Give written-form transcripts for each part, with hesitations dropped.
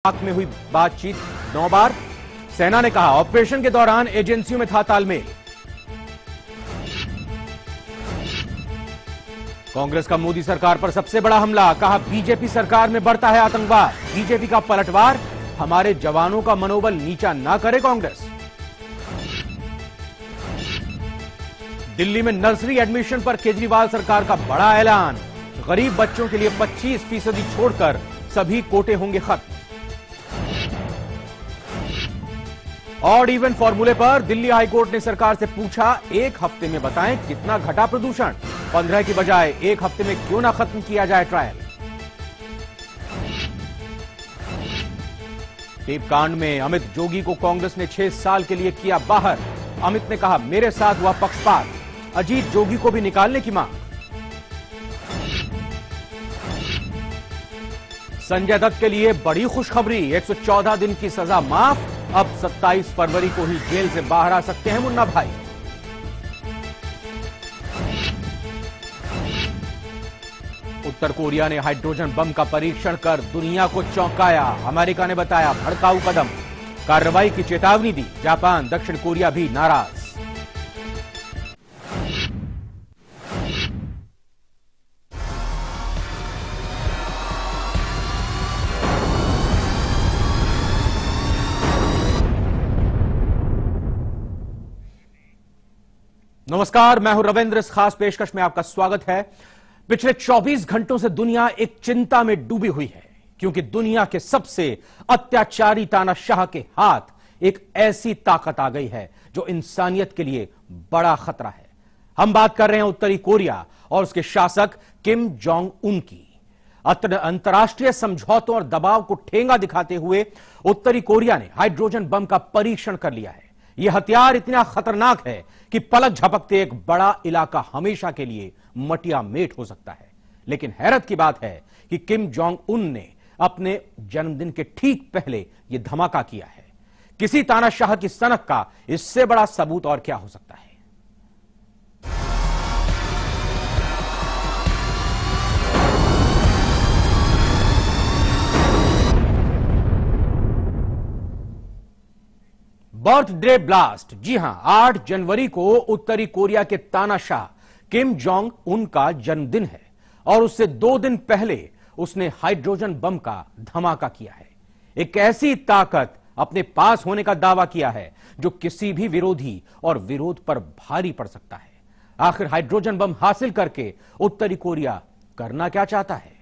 पाक में हुई बातचीत 9 बार। सेना ने कहा ऑपरेशन के दौरान एजेंसियों में था तालमेल। कांग्रेस का मोदी सरकार पर सबसे बड़ा हमला, कहा बीजेपी सरकार में बढ़ता है आतंकवाद। बीजेपी का पलटवार, हमारे जवानों का मनोबल नीचा ना करे कांग्रेस। दिल्ली में नर्सरी एडमिशन पर केजरीवाल सरकार का बड़ा ऐलान, गरीब बच्चों के लिए 25% छोड़कर सभी कोटे होंगे खत्म। ऑड इवन फॉर्मूले पर दिल्ली हाईकोर्ट ने सरकार से पूछा, एक हफ्ते में बताएं कितना घटा प्रदूषण, 15 की बजाय एक हफ्ते में क्यों ना खत्म किया जाए ट्रायल। टेप कांड में अमित जोगी को कांग्रेस ने 6 साल के लिए किया बाहर। अमित ने कहा मेरे साथ हुआ पक्षपात, अजीत जोगी को भी निकालने की मांग। संजय दत्त के लिए बड़ी खुशखबरी, 114 दिन की सजा माफ, अब 27 फरवरी को ही जेल से बाहर आ सकते हैं मुन्ना भाई। उत्तर कोरिया ने हाइड्रोजन बम का परीक्षण कर दुनिया को चौंकाया। अमेरिका ने बताया भड़काऊ कदम, कार्रवाई की चेतावनी दी। जापान, दक्षिण कोरिया भी नाराज। नमस्कार, मैं हूं रविंद्र। इस खास पेशकश में आपका स्वागत है। पिछले 24 घंटों से दुनिया एक चिंता में डूबी हुई है, क्योंकि दुनिया के सबसे अत्याचारी तानाशाह के हाथ एक ऐसी ताकत आ गई है जो इंसानियत के लिए बड़ा खतरा है। हम बात कर रहे हैं उत्तरी कोरिया और उसके शासक किम जोंग उन की। अंतर्राष्ट्रीय समझौतों और दबाव को ठेंगा दिखाते हुए उत्तरी कोरिया ने हाइड्रोजन बम का परीक्षण कर लिया है। यह हथियार इतना खतरनाक है कि पलक झपकते एक बड़ा इलाका हमेशा के लिए मटिया मेट हो सकता है। लेकिन हैरत की बात है कि किम जोंग उन ने अपने जन्मदिन के ठीक पहले यह धमाका किया है। किसी तानाशाह की सनक का इससे बड़ा सबूत और क्या हो सकता है। Birthday blast. जी हां, 8 जनवरी को उत्तरी कोरिया के तानाशाह किम जोंग उन का जन्मदिन है और उससे 2 दिन पहले उसने हाइड्रोजन बम का धमाका किया है। एक ऐसी ताकत अपने पास होने का दावा किया है जो किसी भी विरोधी और विरोध पर भारी पड़ सकता है। आखिर हाइड्रोजन बम हासिल करके उत्तरी कोरिया करना क्या चाहता है?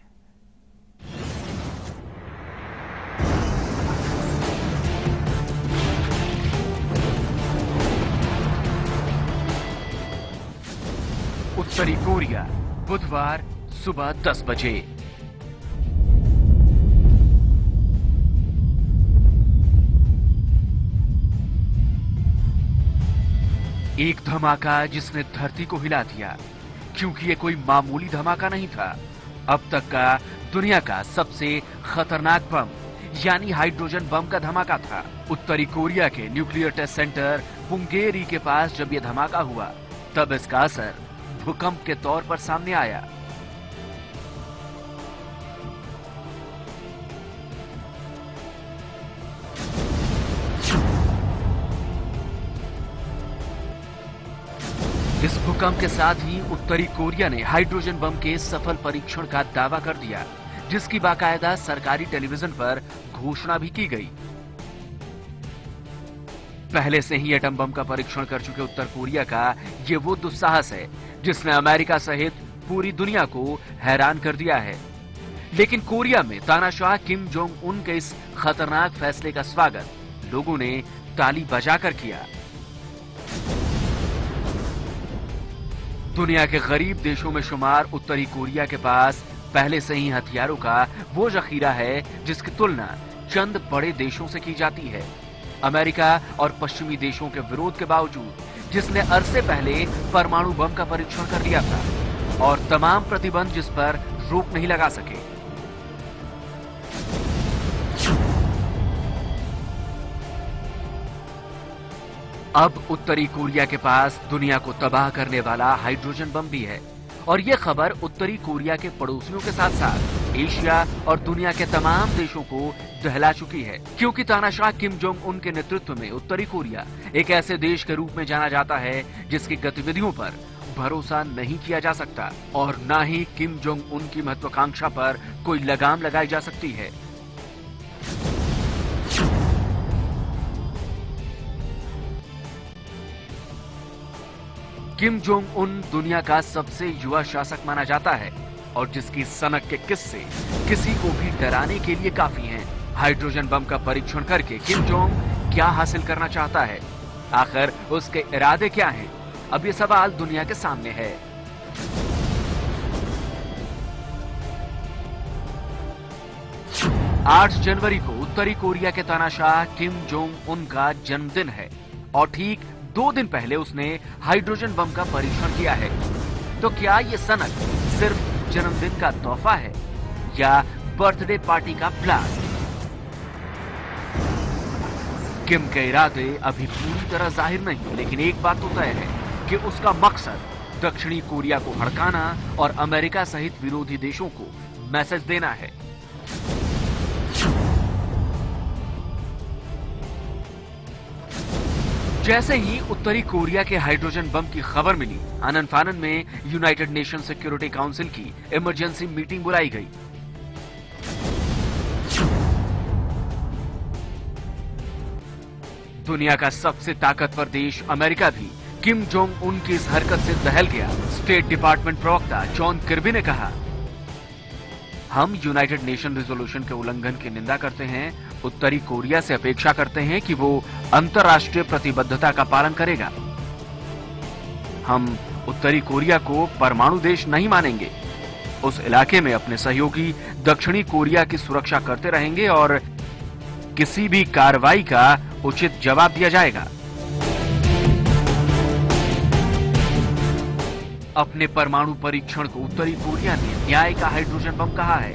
उत्तरी कोरिया, बुधवार सुबह 10 बजे। एक धमाका जिसने धरती को हिला दिया, क्योंकि ये कोई मामूली धमाका नहीं था। अब तक का दुनिया का सबसे खतरनाक बम यानी हाइड्रोजन बम का धमाका था। उत्तरी कोरिया के न्यूक्लियर टेस्ट सेंटर पुंगेरी के पास जब यह धमाका हुआ, तब इसका असर भूकंप के तौर पर सामने आया। इस भूकंप के साथ ही उत्तरी कोरिया ने हाइड्रोजन बम के सफल परीक्षण का दावा कर दिया, जिसकी बाकायदा सरकारी टेलीविजन पर घोषणा भी की गई। पहले से ही एटम बम का परीक्षण कर चुके उत्तर कोरिया का ये वो दुस्साहस है जिसने अमेरिका सहित पूरी दुनिया को हैरान कर दिया है। लेकिन कोरिया में तानाशाह किम जोंग उन के इस खतरनाक फैसले का स्वागत लोगों ने ताली बजाकर किया। दुनिया के गरीब देशों में शुमार उत्तरी कोरिया के पास पहले से ही हथियारों का वो जखीरा है जिसकी तुलना चंद बड़े देशों से की जाती है। अमेरिका और पश्चिमी देशों के विरोध के बावजूद, जिसने अरसे पहले परमाणु बम का परीक्षण कर लिया था और तमाम प्रतिबंध जिस पर रोक नहीं लगा सके। अब उत्तरी कोरिया के पास दुनिया को तबाह करने वाला हाइड्रोजन बम भी है और ये खबर उत्तरी कोरिया के पड़ोसियों के साथ साथ एशिया और दुनिया के तमाम देशों को दहला चुकी है, क्योंकि तानाशाह किम जोंग उन के नेतृत्व में उत्तरी कोरिया एक ऐसे देश के रूप में जाना जाता है जिसकी गतिविधियों पर भरोसा नहीं किया जा सकता और न ही किम जोंग उन की महत्वाकांक्षा पर कोई लगाम लगाई जा सकती है। किम जोंग उन दुनिया का सबसे युवा शासक माना जाता है और जिसकी सनक के किस्से किसी को भी डराने के लिए काफी हैं। हाइड्रोजन बम का परीक्षण करके किम जोंग क्या हासिल करना चाहता है, आखिर उसके इरादे क्या हैं? अब ये सवाल दुनिया के सामने है। आठ जनवरी को उत्तरी कोरिया के तानाशाह किम जोंग उन का जन्मदिन है और ठीक 2 दिन पहले उसने हाइड्रोजन बम का परीक्षण किया है। तो क्या ये सनक सिर्फ जन्मदिन का तोहफा है या बर्थडे पार्टी का ब्लास्ट? किम के इरादे अभी पूरी तरह जाहिर नहीं, लेकिन एक बात तो तय है कि उसका मकसद दक्षिणी कोरिया को भड़काना और अमेरिका सहित विरोधी देशों को मैसेज देना है। जैसे ही उत्तरी कोरिया के हाइड्रोजन बम की खबर मिली, आनन फानन में यूनाइटेड नेशन सिक्योरिटी काउंसिल की इमरजेंसी मीटिंग बुलाई गई। दुनिया का सबसे ताकतवर देश अमेरिका भी किम जोंग उन की इस हरकत से दहल गया। स्टेट डिपार्टमेंट प्रवक्ता जॉन किर्बी ने कहा, हम यूनाइटेड नेशन रिजोल्यूशन के उल्लंघन की निंदा करते हैं, उत्तरी कोरिया से अपेक्षा करते हैं कि वो अंतर्राष्ट्रीय प्रतिबद्धता का पालन करेगा। हम उत्तरी कोरिया को परमाणु देश नहीं मानेंगे। उस इलाके में अपने सहयोगी दक्षिणी कोरिया की सुरक्षा करते रहेंगे और किसी भी कार्रवाई का उचित जवाब दिया जाएगा। अपने परमाणु परीक्षण को उत्तरी कोरिया ने न्याय का हाइड्रोजन बम कहा है।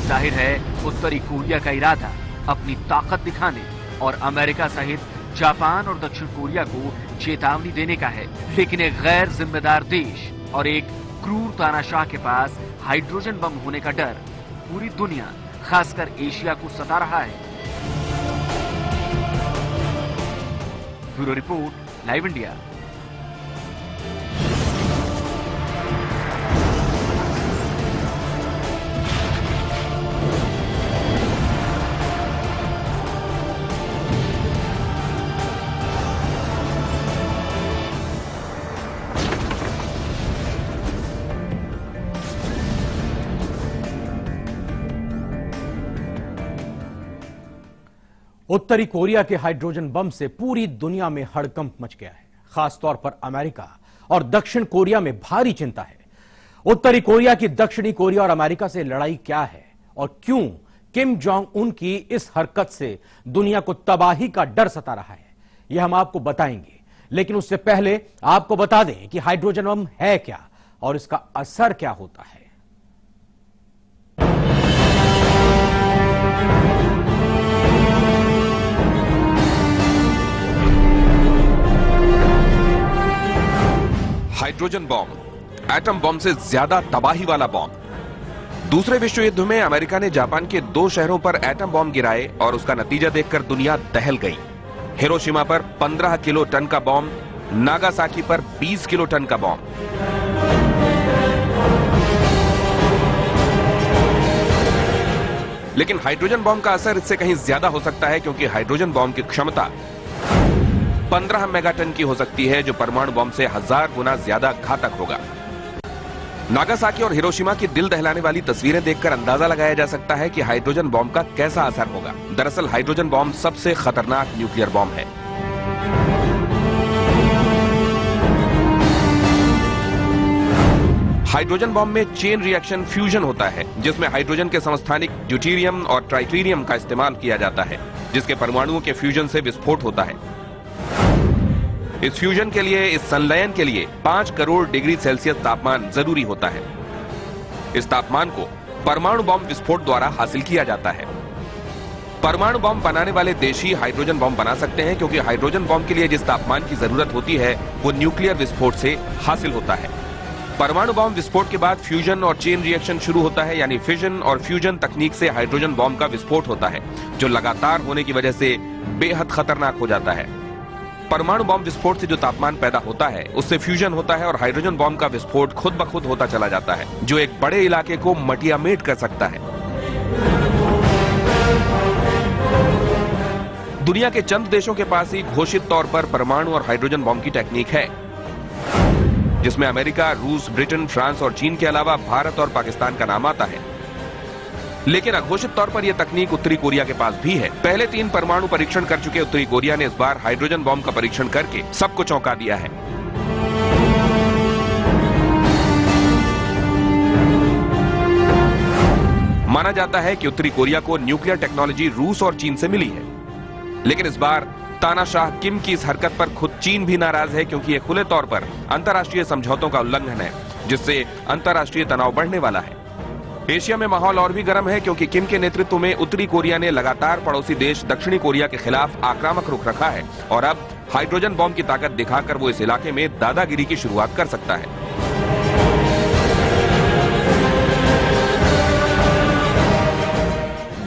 जाहिर है उत्तरी कोरिया का इरादा अपनी ताकत दिखाने और अमेरिका सहित जापान और दक्षिण कोरिया को चेतावनी देने का है। लेकिन एक गैर जिम्मेदार देश और एक क्रूर तानाशाह के पास हाइड्रोजन बम होने का डर पूरी दुनिया, खासकर एशिया को सता रहा है। Bureau report, live India. उत्तरी कोरिया के हाइड्रोजन बम से पूरी दुनिया में हड़कंप मच गया है। खासतौर पर अमेरिका और दक्षिण कोरिया में भारी चिंता है। उत्तरी कोरिया की दक्षिणी कोरिया और अमेरिका से लड़ाई क्या है और क्यों किम जोंग उन की इस हरकत से दुनिया को तबाही का डर सता रहा है, यह हम आपको बताएंगे। लेकिन उससे पहले आपको बता दें कि हाइड्रोजन बम है क्या और इसका असर क्या होता है। हाइड्रोजन बॉम्ब एटम बॉम्ब से ज्यादा तबाही वाला बॉम्ब। दूसरे विश्व युद्ध में अमेरिका ने जापान के 2 शहरों पर एटम बॉम्ब गिराए और उसका नतीजा देखकर दुनिया दहल गई। हिरोशिमा पर 15 किलो टन का बॉम्ब, नागासाकी पर 20 किलो टन का बॉम्ब। लेकिन हाइड्रोजन बॉम्ब का असर इससे कहीं ज्यादा हो सकता है, क्योंकि हाइड्रोजन बॉम्ब की क्षमता 15 मेगाटन की हो सकती है, जो परमाणु बम से 1000 गुना ज्यादा घातक होगा। नागासाकी और हिरोशिमा की दिल दहलाने वाली तस्वीरें देखकर अंदाजा लगाया जा सकता है कि हाइड्रोजन बॉम्ब का कैसा असर होगा। दरअसल हाइड्रोजन बॉम्ब सबसे खतरनाक न्यूक्लियर बॉम्ब है। हाइड्रोजन बॉम्ब में चेन रिएक्शन फ्यूजन होता है, जिसमें हाइड्रोजन के समस्थानिक ड्यूटेरियम और ट्राइटेरियम का इस्तेमाल किया जाता है, जिसके परमाणुओं के फ्यूजन से विस्फोट होता है। इस फ्यूजन के लिए, इस संलयन के लिए 5 करोड़ डिग्री सेल्सियस तापमान जरूरी होता है। इस तापमान को परमाणु बम विस्फोट द्वारा हासिल किया जाता है। परमाणु बम बनाने वाले देश ही हाइड्रोजन बम बना सकते हैं, क्योंकि हाइड्रोजन बम के लिए जिस तापमान की जरूरत होती है वो न्यूक्लियर विस्फोट से हासिल होता है। परमाणु बॉम्ब विस्फोट के बाद फ्यूजन और चेन रिएक्शन शुरू होता है, यानी फिजन और फ्यूजन तकनीक से हाइड्रोजन बॉम्ब का विस्फोट होता है, जो लगातार होने की वजह से बेहद खतरनाक हो जाता है। परमाणु बॉम्ब विस्फोट से जो तापमान पैदा होता है उससे फ्यूजन होता है और हाइड्रोजन बॉम्ब का विस्फोट खुद ब खुद होता चला जाता है, जो एक बड़े इलाके को मटियामेट कर सकता है। दुनिया के चंद देशों के पास ही घोषित तौर पर परमाणु और हाइड्रोजन बॉम्ब की टेक्निक है, जिसमें अमेरिका, रूस, ब्रिटेन, फ्रांस और चीन के अलावा भारत और पाकिस्तान का नाम आता है। लेकिन अघोषित तौर पर यह तकनीक उत्तरी कोरिया के पास भी है। पहले 3 परमाणु परीक्षण कर चुके उत्तरी कोरिया ने इस बार हाइड्रोजन बॉम्ब का परीक्षण करके सबको चौंका दिया है। माना जाता है कि उत्तरी कोरिया को न्यूक्लियर टेक्नोलॉजी रूस और चीन से मिली है, लेकिन इस बार तानाशाह किम की इस हरकत पर खुद चीन भी नाराज है, क्योंकि यह खुले तौर पर अंतर्राष्ट्रीय समझौतों का उल्लंघन है, जिससे अंतर्राष्ट्रीय तनाव बढ़ने वाला है। एशिया में माहौल और भी गर्म है, क्योंकि किम के नेतृत्व में उत्तरी कोरिया ने लगातार पड़ोसी देश दक्षिणी कोरिया के खिलाफ आक्रामक रुख रखा है और अब हाइड्रोजन बॉम्ब की ताकत दिखाकर वो इस इलाके में दादागिरी की शुरुआत कर सकता है।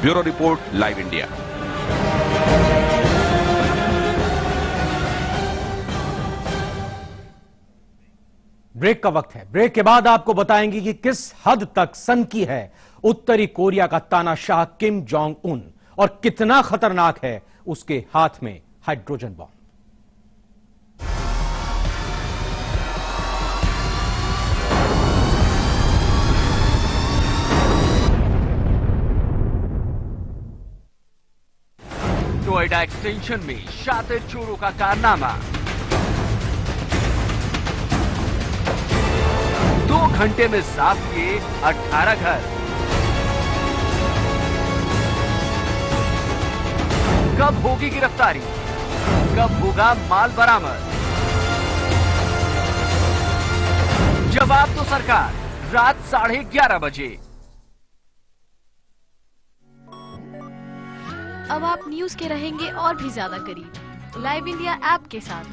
Bureau report, live India. Break का वक्त है। ब्रेक के बाद आपको बताएंगे कि किस हद तक सनकी है उत्तरी कोरिया का तानाशाह किम जोंग उन और कितना खतरनाक है उसके हाथ में हाइड्रोजन बॉम्ब। नोएडा एक्सटेंशन में शातिर चोरों का कारनामा। 2 घंटे में साफ किए 18 घर। कब होगी गिरफ्तारी? कब होगा माल बरामद? जवाब तो सरकार रात 11:30 बजे। अब आप न्यूज के रहेंगे और भी ज्यादा करीब लाइव इंडिया ऐप के साथ।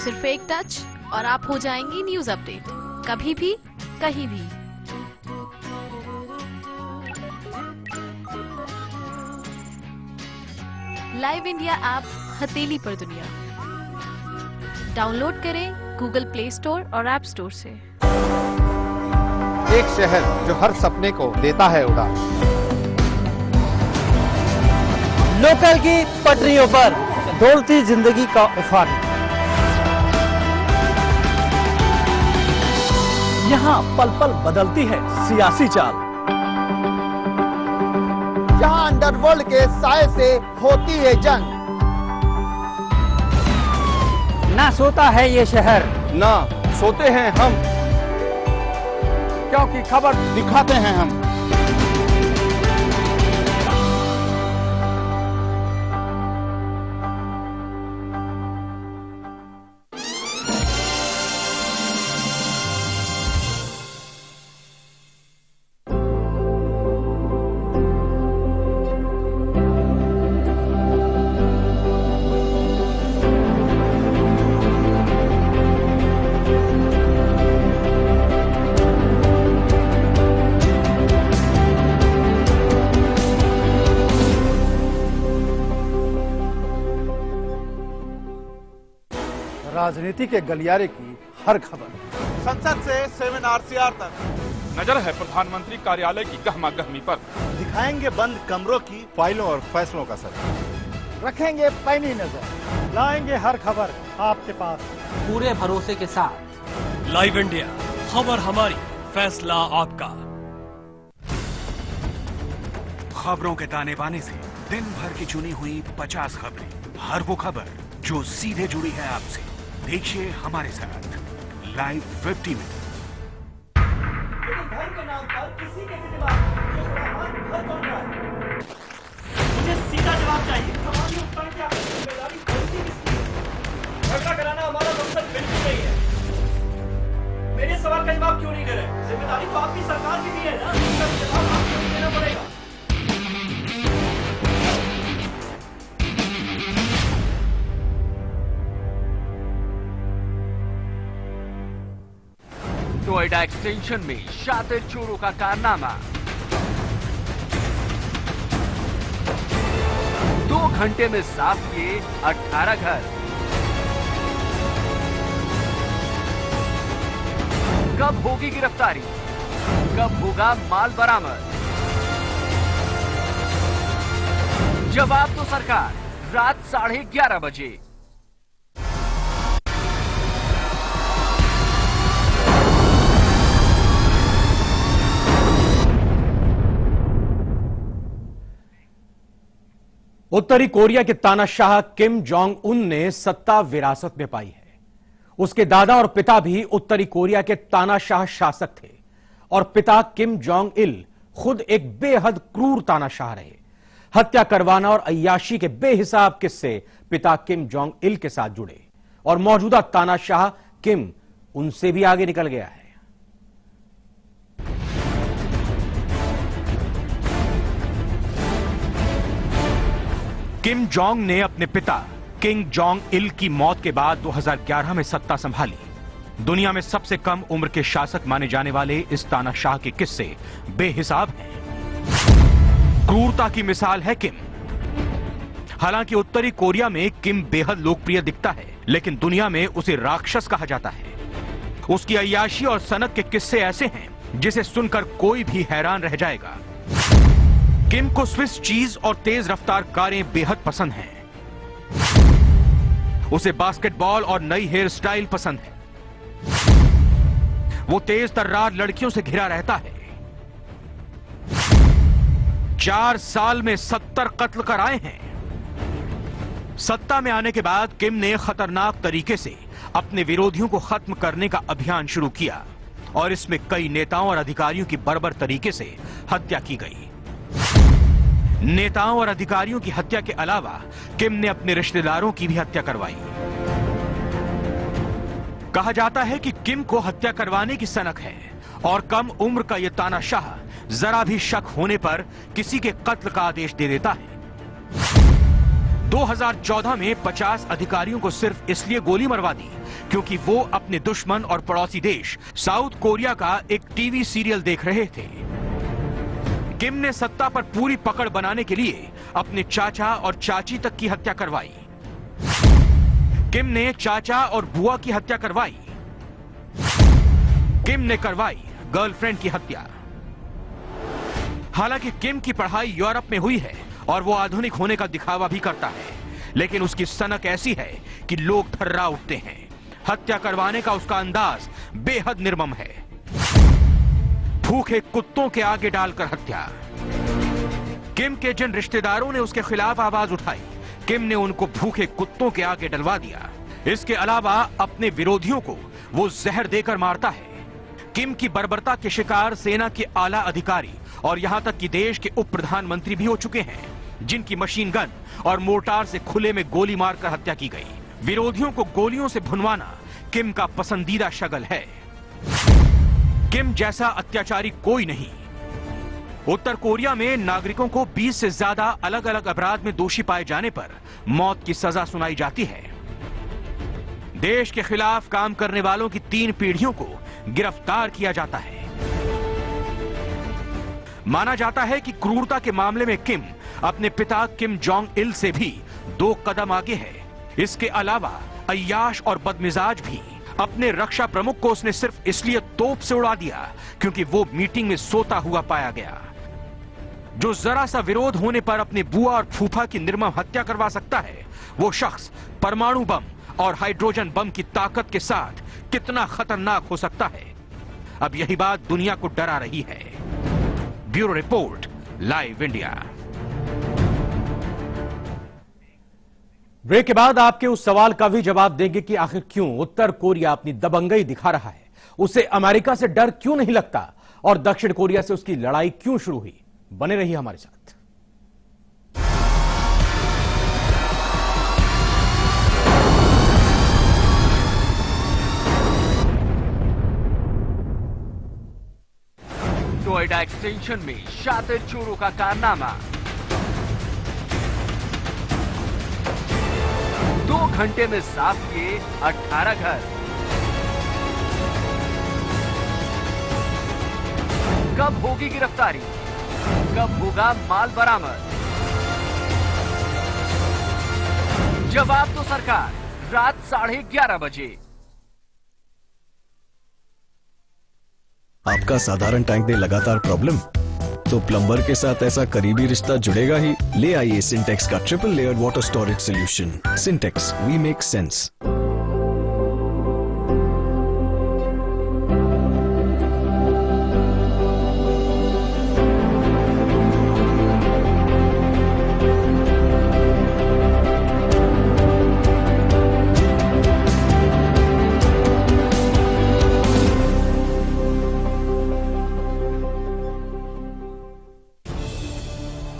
सिर्फ एक टच और आप हो जाएंगी न्यूज अपडेट, कभी भी कहीं भी। लाइव इंडिया ऐप हथेली पर दुनिया। डाउनलोड करें गूगल प्ले स्टोर और ऐप स्टोर से। एक शहर जो हर सपने को देता है उड़ान। लोकल की पटरियों पर दौड़ती जिंदगी का उफान। यहाँ पल पल बदलती है सियासी चाल। जहां अंडरवर्ल्ड के साए से होती है जंग। ना सोता है ये शहर, ना सोते हैं हम, क्योंकि खबर दिखाते हैं हम। राजनीति के गलियारे की हर खबर, संसद से सेमिनार तक नजर है प्रधानमंत्री कार्यालय की गहमा गहमी पर। दिखाएंगे बंद कमरों की फाइलों और फैसलों का सर, रखेंगे पैनी नजर, लाएंगे हर खबर आपके पास पूरे भरोसे के साथ। लाइव इंडिया, खबर हमारी, फैसला आपका। खबरों के ताने बाने से दिन भर की चुनी हुई 50 खबरें, हर वो खबर जो सीधे जुड़ी है आपसे। देखिए हमारे साथ लाइव 50 में। मुझे सीधा जवाब चाहिए। झगड़ा कराना हमारा मकसद बिल्कुल नहीं है। मेरे सवाल का जवाब क्यों नहीं दे रहे? जिम्मेदारी तो आपकी सरकार की भी है ना, इसका जवाब आपको देना पड़ेगा। नोएडा एक्सटेंशन में शातिर चोरों का कारनामा। 2 घंटे में साफ किए 18 घर। कब होगी गिरफ्तारी? कब होगा माल बरामद? जवाब तो सरकार रात 11:30 बजे। उत्तरी कोरिया के तानाशाह किम जोंग उन ने सत्ता विरासत में पाई है। उसके दादा और पिता भी उत्तरी कोरिया के तानाशाह शासक थे और पिता किम जोंग इल खुद एक बेहद क्रूर तानाशाह रहे। हत्या करवाना और अय्याशी के बेहिसाब किस्से पिता किम जोंग इल के साथ जुड़े और मौजूदा तानाशाह किम उनसे भी आगे निकल गया है। किम जोंग ने अपने पिता किंग जोंग इल की मौत के बाद 2011 में सत्ता संभाली। दुनिया में सबसे कम उम्र के शासक माने जाने वाले इस तानाशाह के किस्से बेहिसाब हैं। क्रूरता की मिसाल है किम। हालांकि उत्तरी कोरिया में किम बेहद लोकप्रिय दिखता है, लेकिन दुनिया में उसे राक्षस कहा जाता है। उसकी अय्याशी और सनक के किस्से ऐसे हैं जिसे सुनकर कोई भी हैरान रह जाएगा। किम को स्विस चीज और तेज रफ्तार कारें बेहद पसंद हैं। उसे बास्केटबॉल और नई हेयर स्टाइल पसंद है। वो तेज तर्रार लड़कियों से घिरा रहता है। 4 साल में 70 कत्ल कराए हैं। सत्ता में आने के बाद किम ने खतरनाक तरीके से अपने विरोधियों को खत्म करने का अभियान शुरू किया और इसमें कई नेताओं और अधिकारियों की बर्बर तरीके से हत्या की गई। नेताओं और अधिकारियों की हत्या के अलावा किम ने अपने रिश्तेदारों की भी हत्या करवाई। कहा जाता है कि किम को हत्या करवाने की सनक है और कम उम्र का यह तानाशाह जरा भी शक होने पर किसी के कत्ल का आदेश दे देता है। 2014 में 50 अधिकारियों को सिर्फ इसलिए गोली मरवा दी क्योंकि वो अपने दुश्मन और पड़ोसी देश साउथ कोरिया का एक टीवी सीरियल देख रहे थे। किम ने सत्ता पर पूरी पकड़ बनाने के लिए अपने चाचा और चाची तक की हत्या करवाई। किम ने चाचा और बुआ की हत्या करवाई। किम ने करवाई गर्लफ्रेंड की हत्या। हालांकि किम की पढ़ाई यूरोप में हुई है और वो आधुनिक होने का दिखावा भी करता है, लेकिन उसकी सनक ऐसी है कि लोग थर्रा उठते हैं। हत्या करवाने का उसका अंदाज बेहद निर्मम है। भूखे कुत्तों के आगे डालकर हत्या। किम के जिन रिश्तेदारों ने उसके खिलाफ आवाज उठाई, किम ने उनको भूखे कुत्तों के आगे डलवा दिया। इसके अलावा अपने विरोधियों को वो जहर देकर मारता है। किम की बर्बरता के शिकार सेना के आला अधिकारी और यहां तक कि देश के उप प्रधानमंत्री भी हो चुके हैं, जिनकी मशीन गन और मोर्टार से खुले में गोली मारकर हत्या की गई। विरोधियों को गोलियों से भुनवाना किम का पसंदीदा शगल है। किम जैसा अत्याचारी कोई नहीं। उत्तर कोरिया में नागरिकों को 20 से ज्यादा अलग अलग अपराध में दोषी पाए जाने पर मौत की सजा सुनाई जाती है। देश के खिलाफ काम करने वालों की 3 पीढ़ियों को गिरफ्तार किया जाता है। माना जाता है कि क्रूरता के मामले में किम अपने पिता किम जोंग इल से भी 2 कदम आगे है। इसके अलावा अय्याश और बदमिजाज भी। अपने रक्षा प्रमुख को उसने सिर्फ इसलिए तोप से उड़ा दिया क्योंकि वो मीटिंग में सोता हुआ पाया गया। जो जरा सा विरोध होने पर अपने बुआ और फूफा की निर्मम हत्या करवा सकता है, वो शख्स परमाणु बम और हाइड्रोजन बम की ताकत के साथ कितना खतरनाक हो सकता है। अब यही बात दुनिया को डरा रही है। Bureau report, live India. Break के बाद आपके उस सवाल का भी जवाब देंगे कि आखिर क्यों उत्तर कोरिया अपनी दबंगई दिखा रहा है, उसे अमेरिका से डर क्यों नहीं लगता और दक्षिण कोरिया से उसकी लड़ाई क्यों शुरू हुई। बने रहिए हमारे साथ। नोएडा एक्सटेंशन में शातिर चोरों का कारनामा। 2 घंटे में साफ किए 18 घर। कब होगी गिरफ्तारी, कब होगा माल बरामद? जवाब तो सरकार रात 11:30 बजे। आपका साधारण टैंक में लगातार प्रॉब्लम, तो प्लम्बर के साथ ऐसा करीबी रिश्ता जुड़ेगा ही। ले आइए सिंटेक्स का triple layered water storage solution. Sintex, we make sense.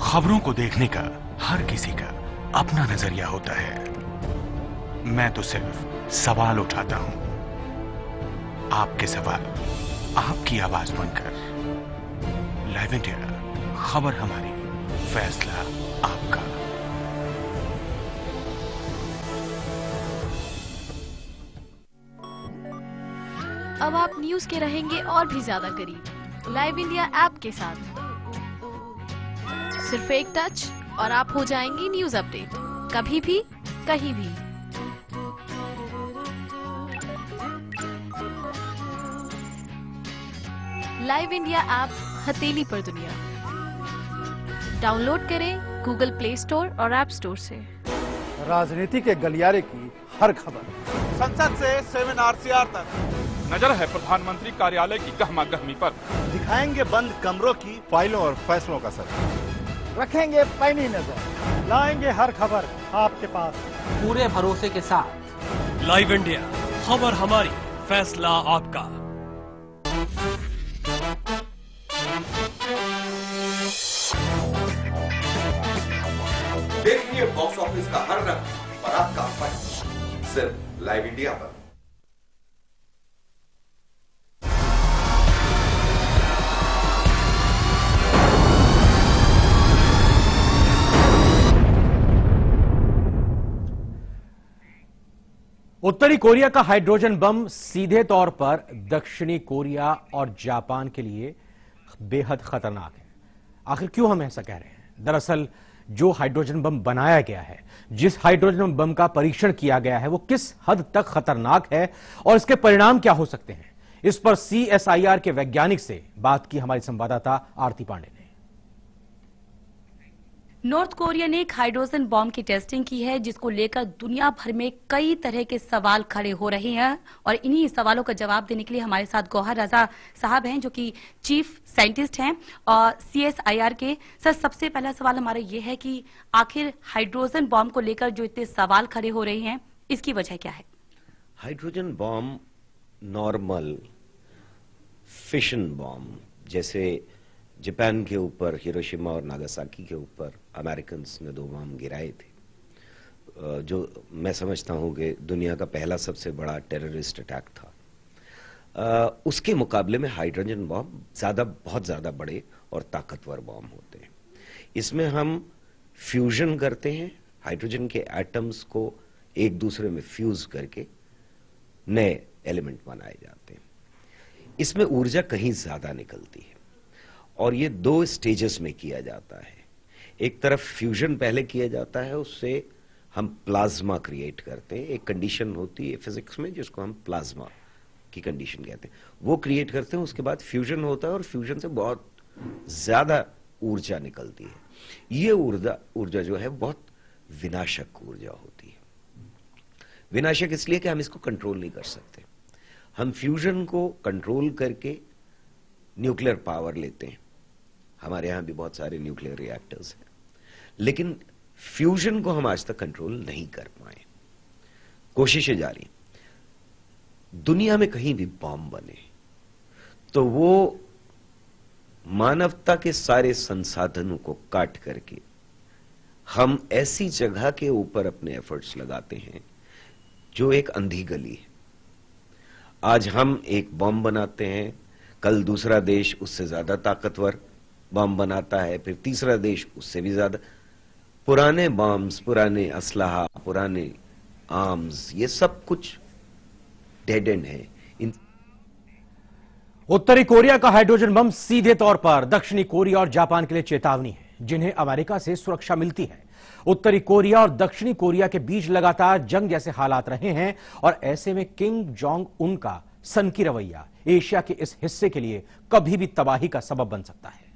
खबरों को देखने का हर किसी का अपना नजरिया होता है। मैं तो सिर्फ सवाल उठाता हूं। आपके सवाल आपकी आवाज बनकर। लाइव इंडिया, खबर हमारी, फैसला आपका। अब आप न्यूज के रहेंगे और भी ज्यादा करीब लाइव इंडिया ऐप के साथ। सिर्फ एक टच और आप हो जाएंगे न्यूज अपडेट, कभी भी कहीं भी। लाइव इंडिया ऐप हथेली पर दुनिया। डाउनलोड करें गूगल प्ले स्टोर और ऐप स्टोर से। राजनीति के गलियारे की हर खबर, संसद से 7 RCR तक। नजर है प्रधानमंत्री कार्यालय की गहमा गहमी पर। दिखाएंगे बंद कमरों की फाइलों और फैसलों का सर। रखेंगे पैनी नजर, लाएंगे हर खबर आपके पास पूरे भरोसे के साथ। लाइव इंडिया, खबर हमारी, फैसला आपका। देखिए बॉक्स ऑफिस का हर रंग और आपका फन सिर्फ लाइव इंडिया पर। उत्तरी कोरिया का हाइड्रोजन बम सीधे तौर पर दक्षिणी कोरिया और जापान के लिए बेहद खतरनाक है। आखिर क्यों हम ऐसा कह रहे हैं? दरअसल जो हाइड्रोजन बम बनाया गया है, जिस हाइड्रोजन बम का परीक्षण किया गया है, वो किस हद तक खतरनाक है और इसके परिणाम क्या हो सकते हैं, इस पर CSIR के वैज्ञानिक से बात की हमारी संवाददाता आरती पांडे ने। नॉर्थ कोरिया ने एक हाइड्रोजन बॉम्ब की टेस्टिंग की है, जिसको लेकर दुनिया भर में कई तरह के सवाल खड़े हो रहे हैं। और इन्हीं सवालों का जवाब देने के लिए हमारे साथ गौहर रजा साहब हैं, जो कि चीफ साइंटिस्ट हैं और CSIR के। सर, सबसे पहला सवाल हमारा ये है कि आखिर हाइड्रोजन बॉम्ब को लेकर जो इतने सवाल खड़े हो रहे हैं, इसकी वजह क्या है? Hydrogen bomb normal fission bomb, जैसे जापान के ऊपर हिरोशिमा और नागासाकी के ऊपर अमेरिकन ने 2 बम गिराए थे, जो मैं समझता हूं कि दुनिया का पहला सबसे बड़ा टेररिस्ट अटैक था। उसके मुकाबले में हाइड्रोजन बॉम्ब बहुत ज्यादा बड़े और ताकतवर बॉम्ब होते हैं। इसमें हम फ्यूजन करते हैं, हाइड्रोजन के एटम्स को एक दूसरे में फ्यूज करके नए एलिमेंट बनाए जाते हैं। इसमें ऊर्जा कहीं ज्यादा निकलती है और ये 2 स्टेजेस में किया जाता है। एक तरफ फ्यूजन पहले किया जाता है, उससे हम प्लाज्मा क्रिएट करते हैं। एक कंडीशन होती है फिजिक्स में जिसको हम प्लाज्मा की कंडीशन कहते हैं, वो क्रिएट करते हैं। उसके बाद फ्यूजन होता है और फ्यूजन से बहुत ज्यादा ऊर्जा निकलती है। ये ऊर्जा जो है बहुत विनाशक ऊर्जा होती है। विनाशक इसलिए कि हम इसको कंट्रोल नहीं कर सकते। हम फ्यूजन को कंट्रोल करके न्यूक्लियर पावर लेते हैं। हमारे यहां भी बहुत सारे न्यूक्लियर रिएक्टर्स हैं, लेकिन फ्यूजन को हम आज तक कंट्रोल नहीं कर पाए। कोशिशें जारी। दुनिया में कहीं भी बॉम्ब बने तो वो मानवता के सारे संसाधनों को काट करके हम ऐसी जगह के ऊपर अपने एफर्ट्स लगाते हैं जो एक अंधी गली है। आज हम एक बॉम्ब बनाते हैं, कल दूसरा देश उससे ज्यादा ताकतवर बम बनाता है, फिर तीसरा देश उससे भी ज्यादा। पुराने बम्स, पुराने असलहा, पुराने आर्म्स, ये सब कुछ डेड एंड है। उत्तरी कोरिया का हाइड्रोजन बम सीधे तौर पर दक्षिणी कोरिया और जापान के लिए चेतावनी है, जिन्हें अमेरिका से सुरक्षा मिलती है। उत्तरी कोरिया और दक्षिणी कोरिया के बीच लगातार जंग जैसे हालात रहे हैं और ऐसे में किम जोंग उन का सनकी रवैया एशिया के इस हिस्से के लिए कभी भी तबाही का सबब बन सकता है।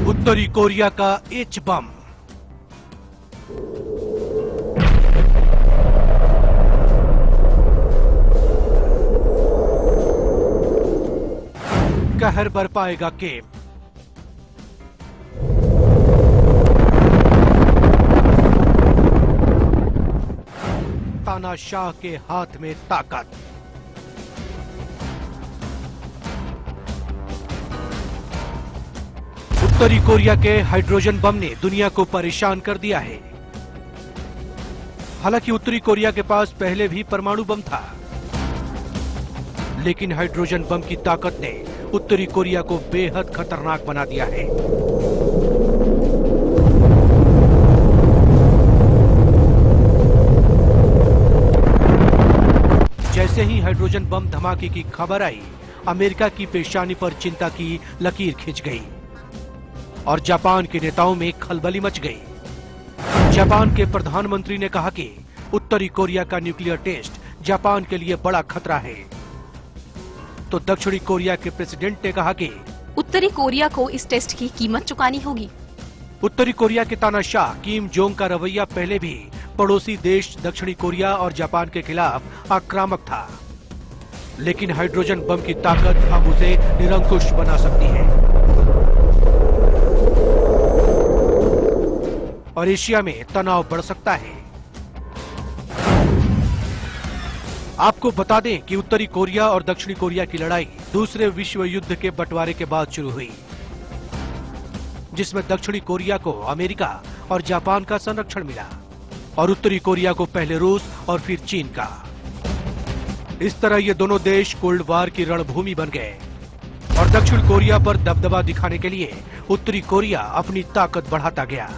उत्तरी कोरिया का एच बम। कहर बरपाएगा किम। तानाशाह के हाथ में ताकत। उत्तरी कोरिया के हाइड्रोजन बम ने दुनिया को परेशान कर दिया है। हालांकि उत्तरी कोरिया के पास पहले भी परमाणु बम था, लेकिन हाइड्रोजन बम की ताकत ने उत्तरी कोरिया को बेहद खतरनाक बना दिया है। जैसे ही हाइड्रोजन बम धमाके की खबर आई, अमेरिका की पेशानी पर चिंता की लकीर खिंच गई और जापान के नेताओं में खलबली मच गई। जापान के प्रधानमंत्री ने कहा कि उत्तरी कोरिया का न्यूक्लियर टेस्ट जापान के लिए बड़ा खतरा है, तो दक्षिणी कोरिया के प्रेसिडेंट ने कहा कि उत्तरी कोरिया को इस टेस्ट की कीमत चुकानी होगी। उत्तरी कोरिया के तानाशाह किम जोंग का रवैया पहले भी पड़ोसी देश दक्षिणी कोरिया और जापान के खिलाफ आक्रामक था, लेकिन हाइड्रोजन बम की ताकत अब उसे निरंकुश बना सकती है और एशिया में तनाव बढ़ सकता है। आपको बता दें कि उत्तरी कोरिया और दक्षिणी कोरिया की लड़ाई दूसरे विश्व युद्ध के बंटवारे के बाद शुरू हुई, जिसमें दक्षिणी कोरिया को अमेरिका और जापान का संरक्षण मिला और उत्तरी कोरिया को पहले रूस और फिर चीन का। इस तरह ये दोनों देश कोल्ड वार की रणभूमि बन गए और दक्षिण कोरिया पर दबदबा दिखाने के लिए उत्तरी कोरिया अपनी ताकत बढ़ाता गया।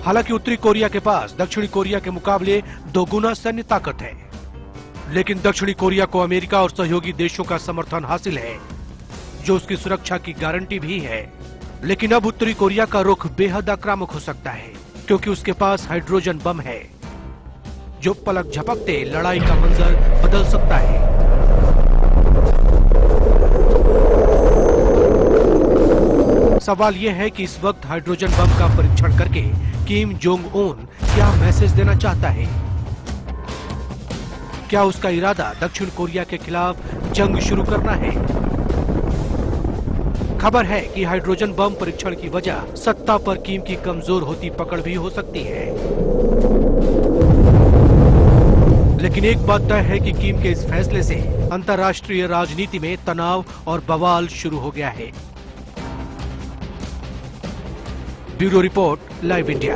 हालांकि उत्तरी कोरिया के पास दक्षिणी कोरिया के मुकाबले दोगुना सैन्य ताकत है, लेकिन दक्षिणी कोरिया को अमेरिका और सहयोगी देशों का समर्थन हासिल है, जो उसकी सुरक्षा की गारंटी भी है। लेकिन अब उत्तरी कोरिया का रुख बेहद आक्रामक हो सकता है, क्योंकि उसके पास हाइड्रोजन बम है, जो पलक झपकते लड़ाई का मंजर बदल सकता है। सवाल यह है कि इस वक्त हाइड्रोजन बम का परीक्षण करके किम जोंग उन क्या मैसेज देना चाहता है? क्या उसका इरादा दक्षिण कोरिया के खिलाफ जंग शुरू करना है? खबर है कि हाइड्रोजन बम परीक्षण की वजह सत्ता पर किम की कमजोर होती पकड़ भी हो सकती है। लेकिन एक बात तय है कि किम के इस फैसले से अंतर्राष्ट्रीय राजनीति में तनाव और बवाल शुरू हो गया है। Bureau report, live India.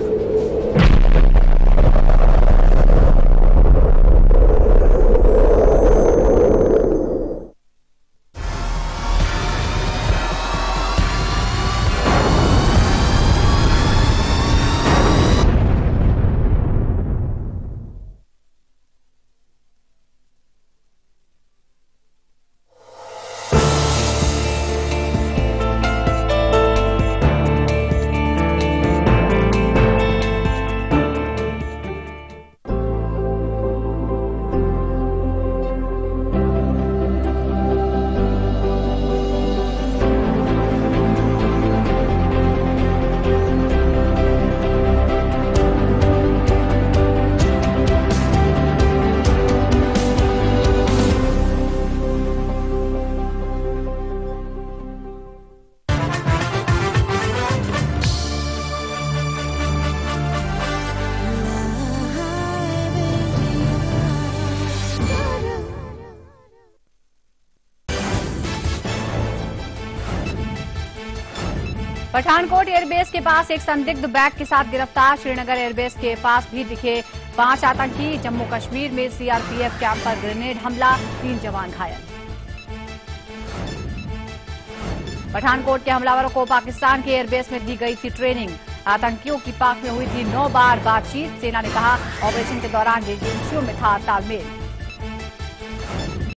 Pathankot airbase के पास एक संदिग्ध बैग के साथ गिरफ्तार। श्रीनगर एयरबेस के पास भी दिखे 5 आतंकी। जम्मू कश्मीर में सीआरपीएफ कैंप पर ग्रेनेड हमला, 3 जवान घायल। पठानकोट के हमलावरों को पाकिस्तान के एयरबेस में दी गई थी ट्रेनिंग। आतंकियों की पाक में हुई थी 9 बार बातचीत। सेना ने कहा ऑपरेशन के दौरान एजेंसियों में था तालमेल।